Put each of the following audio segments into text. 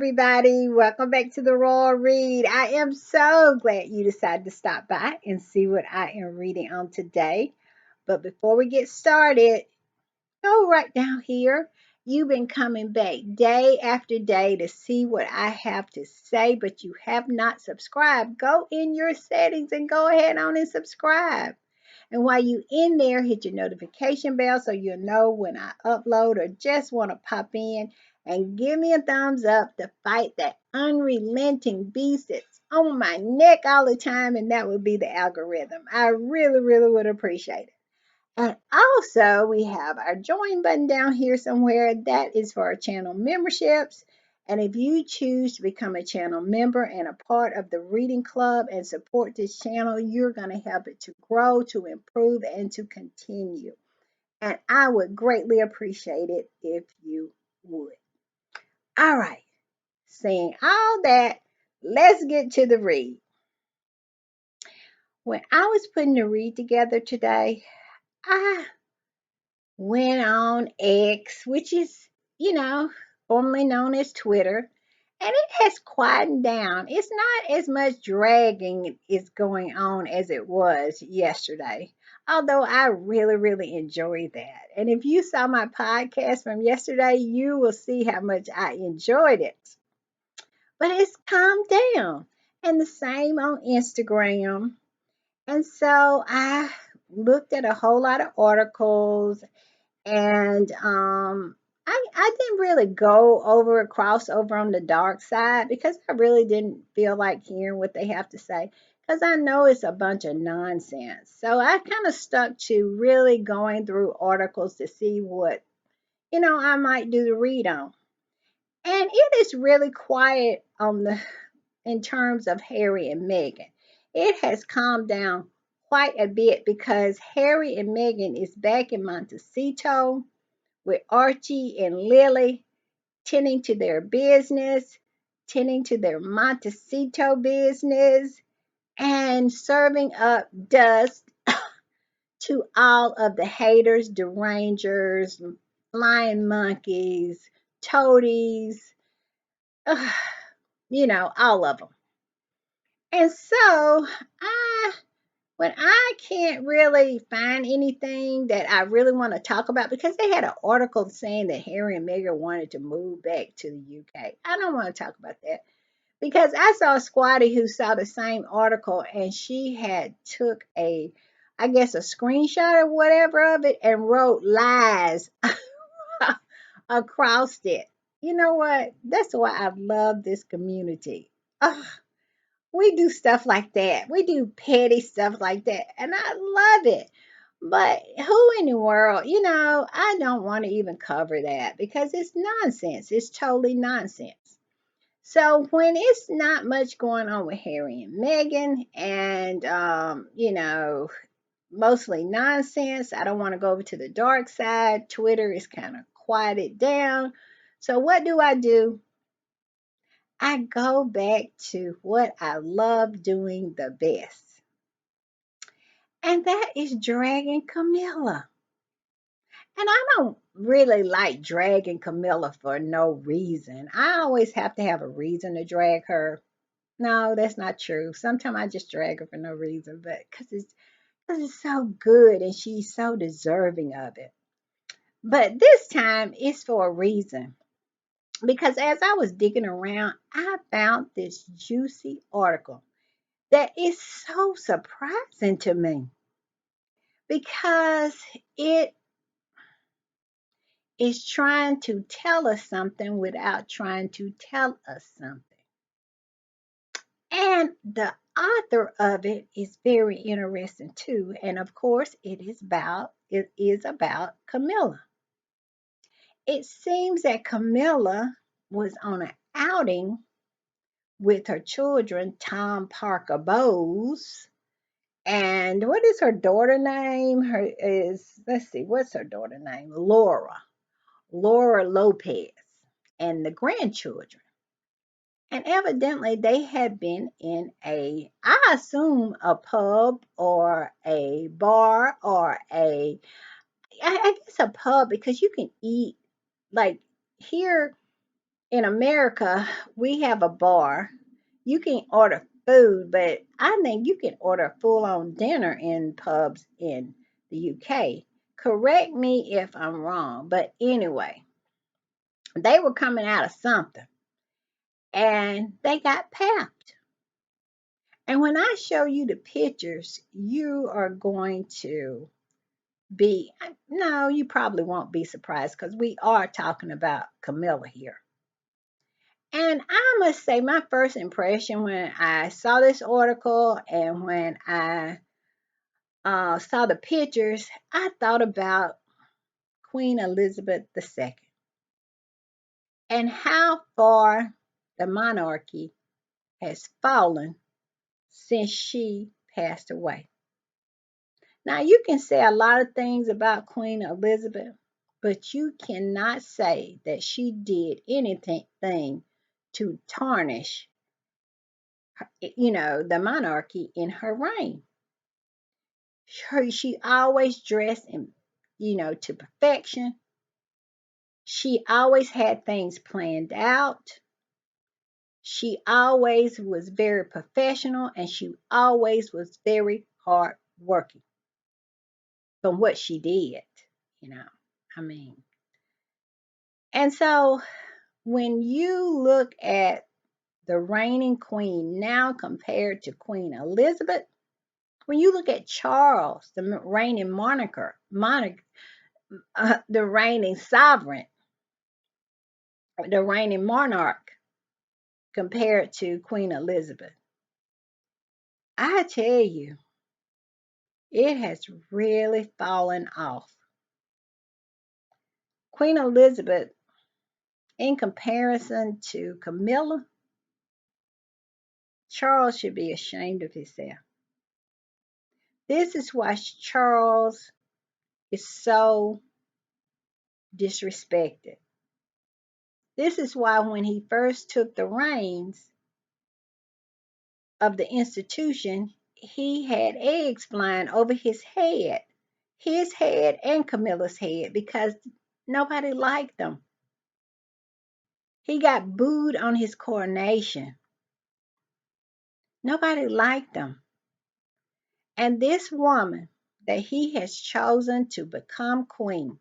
everybody. Welcome back to the Royal Read. I am so glad you decided to stop by and see what I am reading on today. But before we get started, go right down here. You've been coming back day after day to see what I have to say, but you have not subscribed. Go in your settings and go ahead on and subscribe. And while you in there, hit your notification bell so you'll know when I upload or just want to pop in and give me a thumbs up to fight that unrelenting beast that's on my neck all the time, and that would be the algorithm. I really, really would appreciate it. And also, we have our join button down here somewhere. That is for our channel memberships. And if you choose to become a channel member and a part of the reading club and support this channel, you're going to help it to grow, to improve, and to continue. And I would greatly appreciate it if you would. All right, saying all that, let's get to the read. When I was putting the read together today, I went on X, which is, formerly known as Twitter, and it has quietened down. It's not as much dragging is going on as it was yesterday. Although I really, really enjoyed that. And if you saw my podcast from yesterday, you will see how much I enjoyed it. But it's calmed down. And the same on Instagram. And so I looked at a whole lot of articles and I didn't really cross over on the dark side because I really didn't feel like hearing what they have to say because I know it's a bunch of nonsense. So I kind of stuck to really going through articles to see what, I might do the read on. And it is really quiet in terms of Harry and Meghan. It has calmed down quite a bit because Harry and Meghan is back in Montecito with Archie and Lily tending to their business, tending to their Montecito business, and serving up dust to all of the haters, derangers, flying monkeys, toadies, all of them. And so I when I can't really find anything that I really want to talk about, because they had an article saying that Harry and Meghan wanted to move back to the UK. I don't want to talk about that because I saw a squatty who saw the same article and she had took I guess a screenshot or whatever of it and wrote lies across it. You know what? That's why I love this community. Ugh, we do stuff like that. We do petty stuff like that. And I love it. But who in the world, I don't want to even cover that because it's nonsense. It's totally nonsense. So when it's not much going on with Harry and Meghan and, mostly nonsense, I don't want to go over to the dark side. Twitter is kind of quieted down. So what do? I go back to what I love doing the best. And that is dragging Camilla. And I don't really like dragging Camilla for no reason. I always have to have a reason to drag her. No, that's not true. Sometimes I just drag her for no reason, but because it's so good and she's so deserving of it. But this time it's for a reason. Because as I was digging around, I found this juicy article that is so surprising to me because it is trying to tell us something without trying to tell us something. And the author of it is very interesting too. And of course, it is about Camilla. It seems that Camilla was on an outing with her children, Tom Parker Bowles. And what is her daughter name? Let's see, what's her daughter name? Laura Lopez, and the grandchildren. And evidently they had been in I assume a pub or a bar or I guess a pub because you can eat like here in America, we have a bar. You can order food, but I think you can order full on dinner in pubs in the UK. Correct me if I'm wrong, but anyway, they were coming out of something and they got papped. And when I show you the pictures, you are going to be, no, you probably won't be surprised because we are talking about Camilla here. And I must say, my first impression when I saw this article and when I saw the pictures, I thought about Queen Elizabeth II and how far the monarchy has fallen since she passed away. Now, you can say a lot of things about Queen Elizabeth, but you cannot say that she did anything to tarnish, the monarchy in her reign. She always dressed in, to perfection. She always had things planned out. She always was very professional and she always was very hard working from what she did, you know. I mean, and so when you look at the reigning queen now compared to Queen Elizabeth, when you look at Charles, the reigning the reigning sovereign, the reigning monarch, compared to Queen Elizabeth, I tell you, it has really fallen off. Queen Elizabeth, in comparison to Camilla, Charles should be ashamed of himself. This is why Charles is so disrespected. This is why when he first took the reins of the institution, he had eggs flying over his head and Camilla's head, because nobody liked him. He got booed on his coronation. Nobody liked him. And this woman that he has chosen to become queen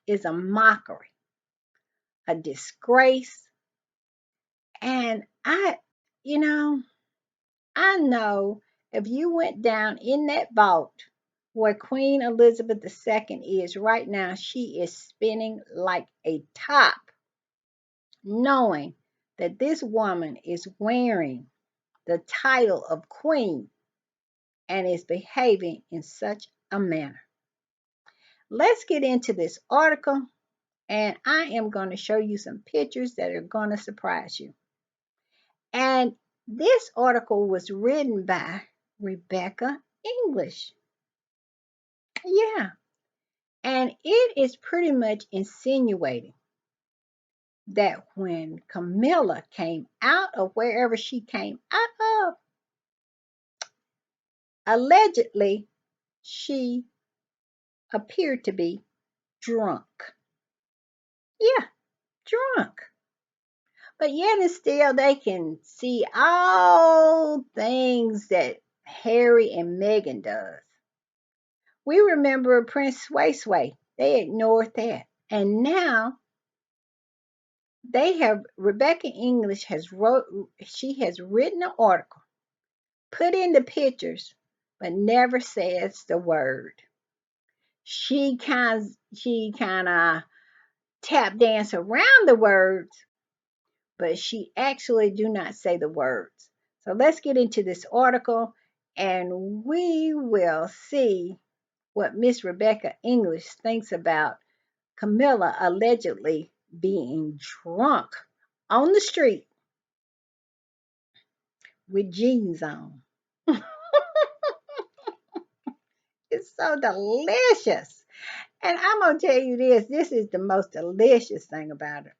is a mockery, a disgrace. And you know, I know if you went down in that vault where Queen Elizabeth II is right now, she is spinning like a top, knowing that this woman is wearing the title of queen and is behaving in such a manner. Let's get into this article, and I am going to show you some pictures that are going to surprise you. And this article was written by Rebecca English. Yeah. And it is pretty much insinuating that when Camilla came out of wherever she came out of, allegedly, she appeared to be drunk. Yeah, drunk. But yet and still they can see all things that Harry and Meghan does. We remember Prince Sway Sway. They ignored that. And now Rebecca English she has written an article, put in the pictures, but never says the word. She kind of tap dance around the words, but she actually do not say the words. So let's get into this article and we will see what Miss Rebecca English thinks about Camilla allegedly being drunk on the street with jeans on. It's so delicious. And I'm going to tell you this is the most delicious thing about it.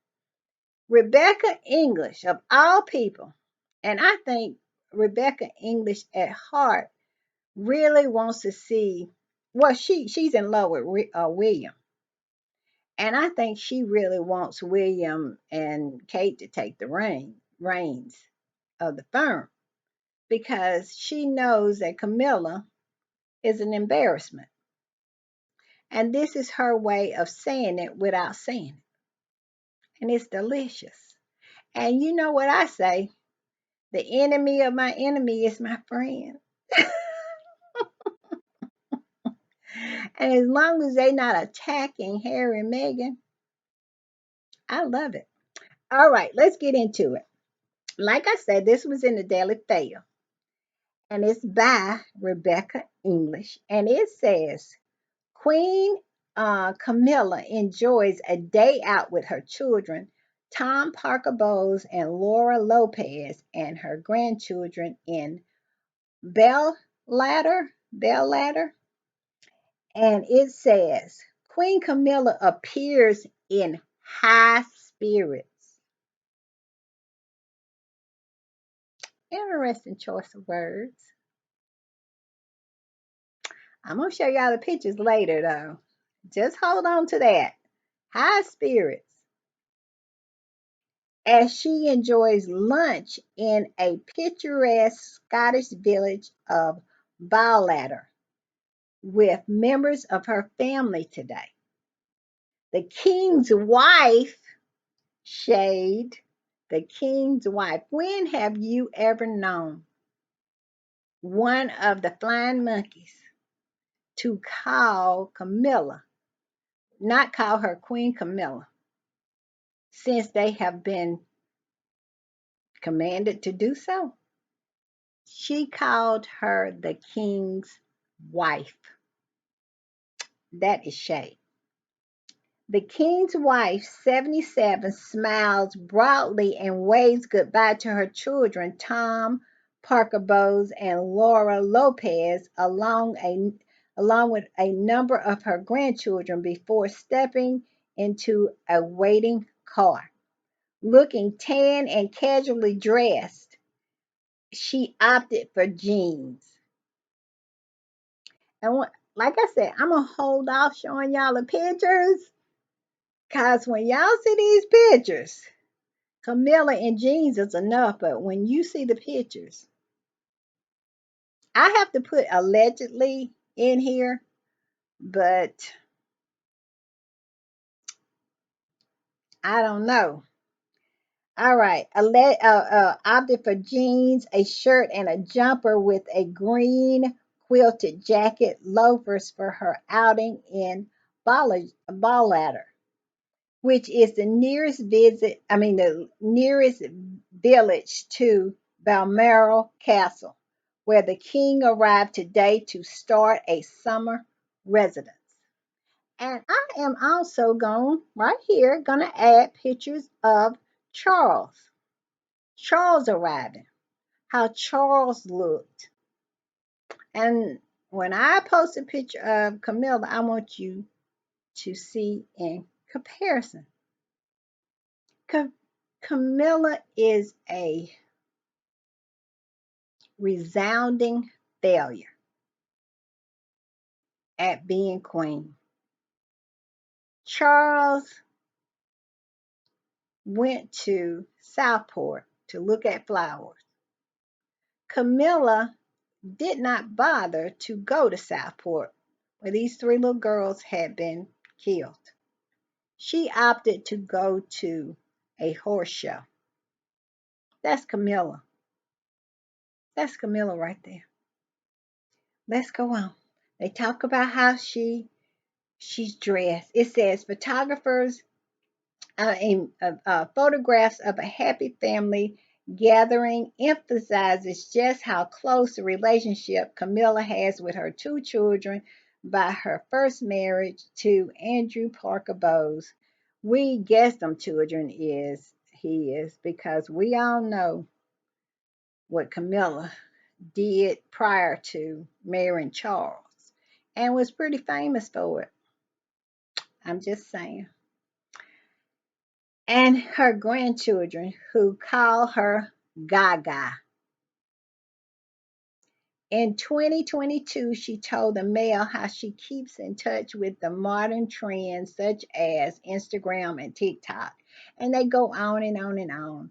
Rebecca English, of all people, and I think Rebecca English at heart really wants to see, well, she's in love with William. And I think she really wants William and Kate to take the reins of the firm because she knows that Camilla is an embarrassment. And this is her way of saying it without saying it. And it's delicious. And you know what I say? The enemy of my enemy is my friend. And as long as they're not attacking Harry and Meghan, I love it. All right, let's get into it. Like I said, this was in the Daily Fail, and it's by Rebecca English. And it says Queen Camilla enjoys a day out with her children, Tom Parker Bowles and Laura Lopez, and her grandchildren in Bell Ladder. And it says Queen Camilla appears in high spirits. Interesting choice of words. I'm going to show y'all the pictures later, though. Just hold on to that. High spirits. As she enjoys lunch in a picturesque Scottish village of Ballater with members of her family today. The king's wife, shade, the king's wife. When have you ever known one of the flying monkeys to call Camilla, not call her Queen Camilla, since they have been commanded to do so? She called her the king's wife. That is shade. The king's wife, 77, smiles broadly and waves goodbye to her children, Tom Parker Bowes and Laura Lopez, along with a number of her grandchildren before stepping into a waiting car. Looking tan and casually dressed, she opted for jeans. And like I said, I'm going to hold off showing y'all the pictures because when y'all see these pictures, Camilla in jeans is enough, but when you see the pictures, I have to put allegedly in here, but I don't know. All right, opted for jeans, a shirt, and a jumper with a green quilted jacket, loafers for her outing in Ballater, which is the nearest village to Balmoral Castle, where the king arrived today to start a summer residence. And I am also gonna add pictures of Charles. Charles arriving, how Charles looked. And when I post a picture of Camilla, I want you to see in comparison. Camilla is a resounding failure at being queen. Charles went to Southport to look at flowers. Camilla did not bother to go to Southport, where these three little girls had been killed. She opted to go to a horse show. That's Camilla. That's Camilla right there. Let's go on. They talk about how she's dressed. It says photographers photographs of a happy family gathering emphasizes just how close a relationship Camilla has with her two children by her first marriage to Andrew Parker Bowes. We guess them children he is because we all know what Camilla did prior to marrying Charles and was pretty famous for it. I'm just saying. And her grandchildren, who call her Gaga. In 2022, she told the Mail how she keeps in touch with the modern trends such as Instagram and TikTok. And they go on and on and on.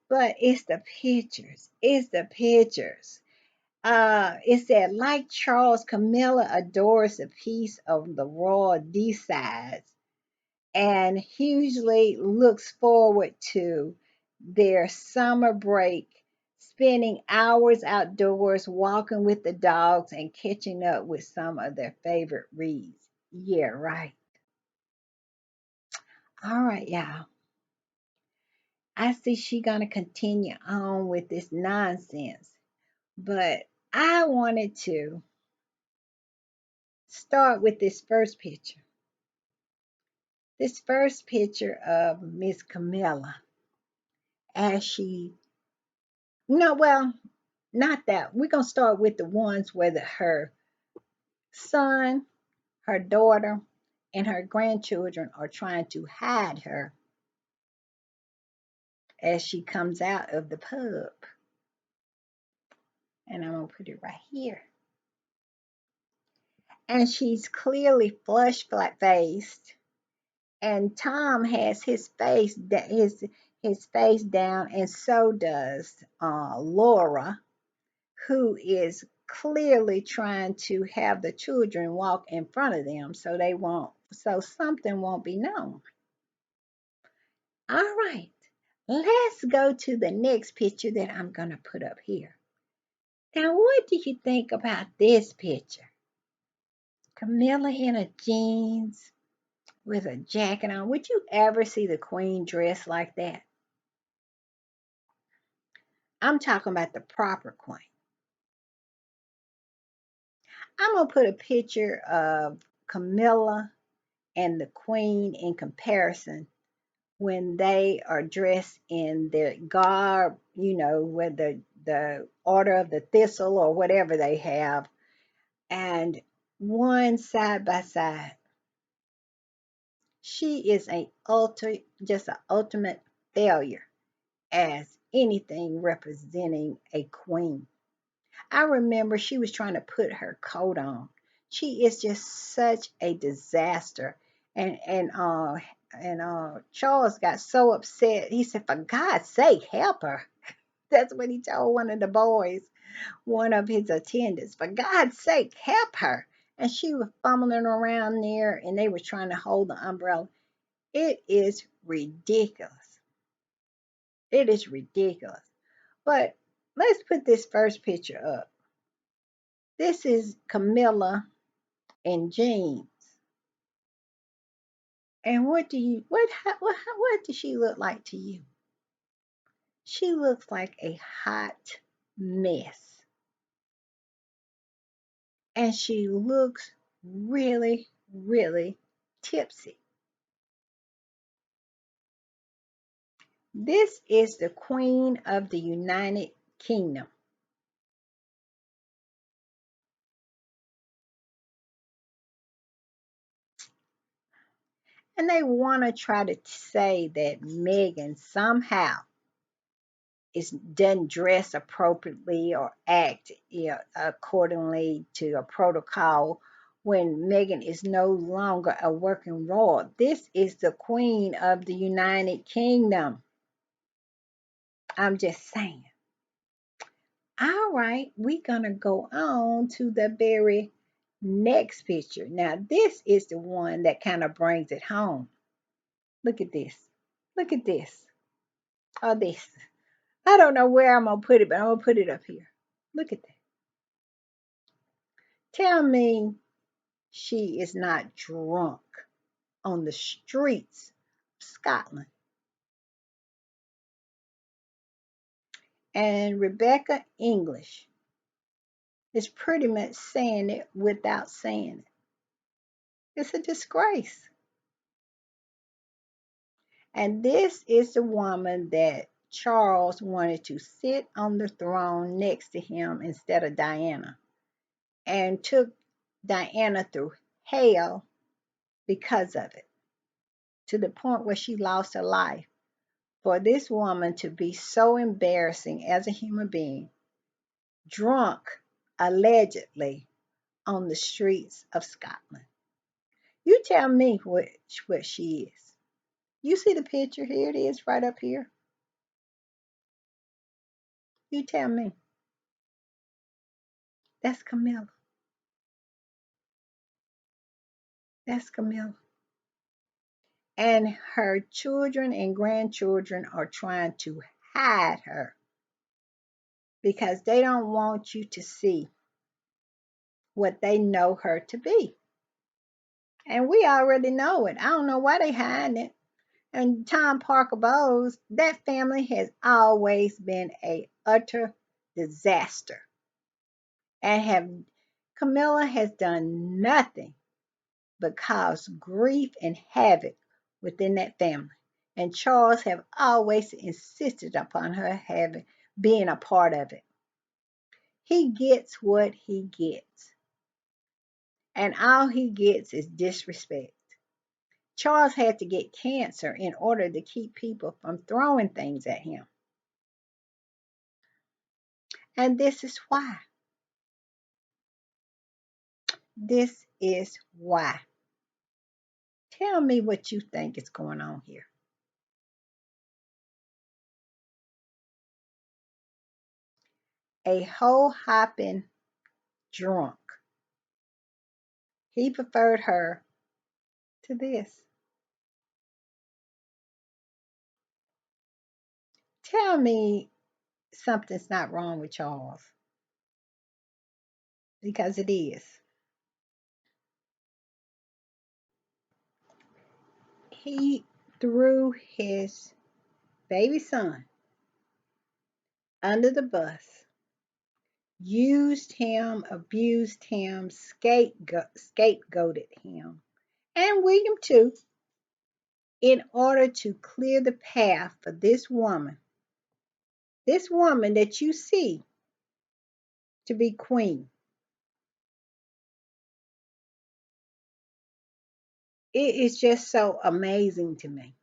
But it's the pictures. It's the pictures. It said, like Charles, Camilla adores a piece of the royal D-sides and hugely looks forward to their summer break, spending hours outdoors walking with the dogs and catching up with some of their favorite reads. Yeah, right. All right, y'all. I see she gonna continue on with this nonsense, but I wanted to start with this first picture. This first picture of Miss Camilla as she, no, well, not that. We're going to start with the ones where her son, her daughter, and her grandchildren are trying to hide her as she comes out of the pub. And I'm going to put it right here. And she's clearly flush faced. And Tom has his face down, and so does Laura, who is clearly trying to have the children walk in front of them so something won't be known. All right, let's go to the next picture that I'm going to put up here. Now, what do you think about this picture? Camilla in her jeans with a jacket on. Would you ever see the queen dressed like that? I'm talking about the proper queen. I'm going to put a picture of Camilla and the queen in comparison when they are dressed in their garb, with the order of the thistle or whatever they have, and one side by side. She is just an ultimate failure as anything representing a queen. I remember she was trying to put her coat on. She is just such a disaster. And Charles got so upset. He said, "For God's sake, help her." That's what he told one of the boys, one of his attendants. "For God's sake, help her." And she was fumbling around there, and they were trying to hold the umbrella. It is ridiculous. It is ridiculous. But let's put this first picture up. This is Camilla in jeans. And what does she look like to you? She looks like a hot mess. And she looks really, really tipsy. This is the Queen of the United Kingdom. And they want to try to say that Meghan somehow doesn't dress appropriately or act accordingly to a protocol when Meghan is no longer a working royal. This is the Queen of the United Kingdom. I'm just saying. All right, we're going to go on to the very next picture. Now, this is the one that kind of brings it home. Look at this. Look at this. Or this. I don't know where I'm going to put it, but I'm going to put it up here. Look at that. Tell me she is not drunk on the streets of Scotland. And Rebecca English is pretty much saying it without saying it. It's a disgrace. And this is the woman that Charles wanted to sit on the throne next to him instead of Diana, and took Diana through hell because of it, to the point where she lost her life. For this woman to be so embarrassing as a human being, drunk allegedly on the streets of Scotland. You tell me what she is. You see the picture? Here it is right up here. You tell me. That's Camilla. That's Camilla. And her children and grandchildren are trying to hide her because they don't want you to see what they know her to be. And we already know it. I don't know why they hiding it. And Tom Parker Bowles, that family has always been a utter disaster. And have Camilla has done nothing but cause grief and havoc within that family. And Charles have always insisted upon her having being a part of it. He gets what he gets, and all he gets is disrespect. Charles had to get cancer in order to keep people from throwing things at him. And this is why. This is why. Tell me what you think is going on here. A whole hopping drunk. He preferred her to this. Tell me something's not wrong with Charles, because it is. He threw his baby son under the bus, used him, abused him, scapegoated him, and William too, in order to clear the path for this woman that you see to be queen. It is just so amazing to me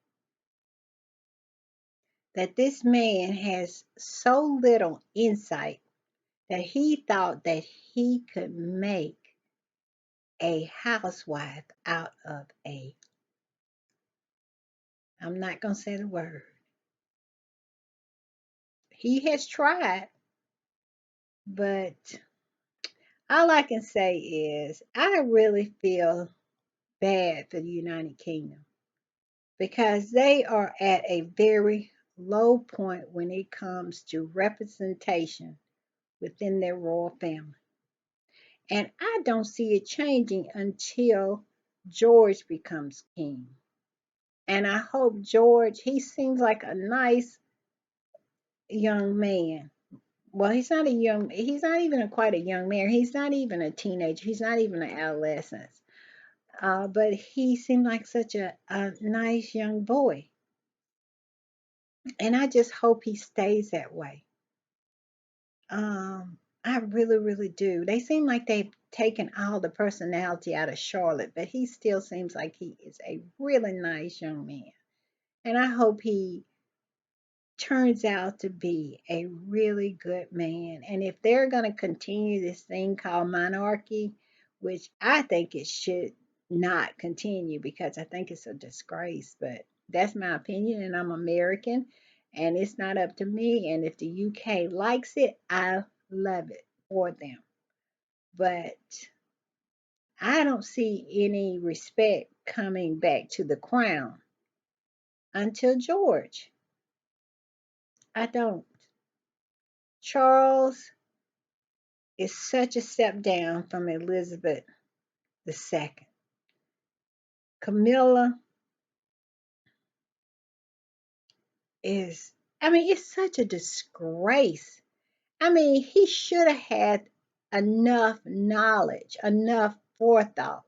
that this man has so little insight that he thought that he could make a housewife out of a, I'm not going to say the word. He has tried, but all I can say is I really feel bad for the United Kingdom because they are at a very low point when it comes to representation within their royal family. And I don't see it changing until George becomes king. And I hope George, he seems like a nice young man. Well, he's not even quite a young man. He's not even a teenager. He's not even an adolescent. But he seemed like such a nice young boy. And I just hope he stays that way. I really, really do. They seem like they've taken all the personality out of Charlotte, but he still seems like he is a really nice young man. And I hope he turns out to be a really good man. And if they're going to continue this thing called monarchy, which I think it should not continue because I think it's a disgrace, but that's my opinion, and I'm American, and it's not up to me. And if the UK likes it, I love it for them. But I don't see any respect coming back to the crown until George. I don't. Charles is such a step down from Elizabeth II. Camilla is, I mean, it's such a disgrace. I mean, he should have had enough knowledge, enough forethought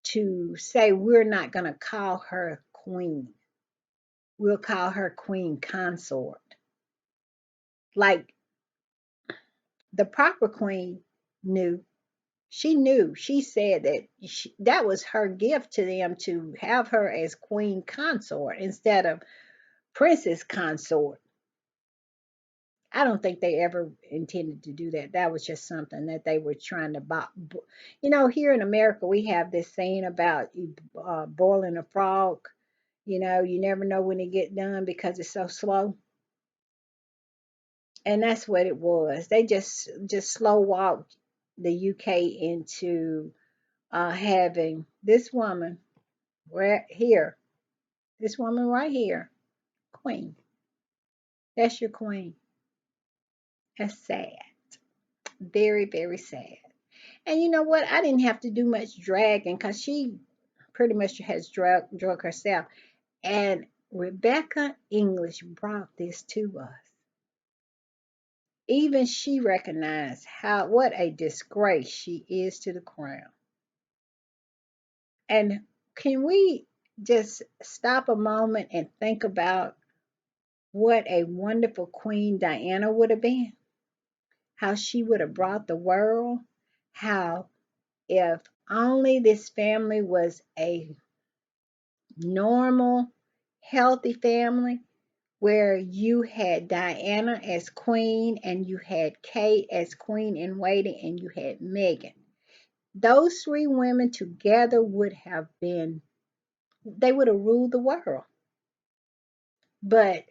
to say, we're not going to call her queen. We'll call her queen consort. Like the proper queen knew. She knew. She said that that was her gift to them to have her as queen consort instead of princess consort. I don't think they ever intended to do that. That was just something that they were trying to here in America, we have this saying about you boiling a frog. You never know when it get done because it's so slow. And that's what it was. They just slow walked the UK into having this woman right here, this woman right here, queen. That's your queen. That's sad. Very, very sad. And you know what? I didn't have to do much dragging because she pretty much has drug herself. And Rebecca English brought this to us. Even she recognized what a disgrace she is to the crown. And can we just stop a moment and think about what a wonderful Queen Diana would have been? How she would have brought the world? How if only this family was a normal, healthy family where you had Diana as queen and you had Kate as queen in waiting and you had Megan. Those three women together they would have ruled the world. But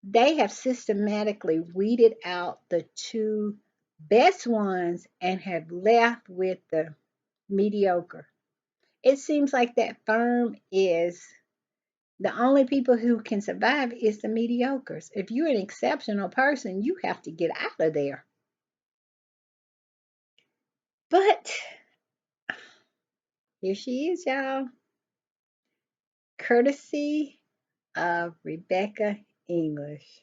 they have systematically weeded out the two best ones and have left with the mediocre. It seems like that firm is the only people who can survive is the mediocres. If you're an exceptional person, you have to get out of there. But here she is, y'all. Courtesy of Rebecca English.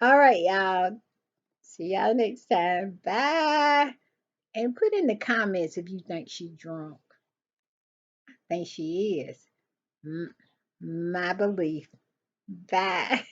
All right, y'all. See y'all next time. Bye. And put in the comments if you think she's drunk. I think she is. My belief. Bye.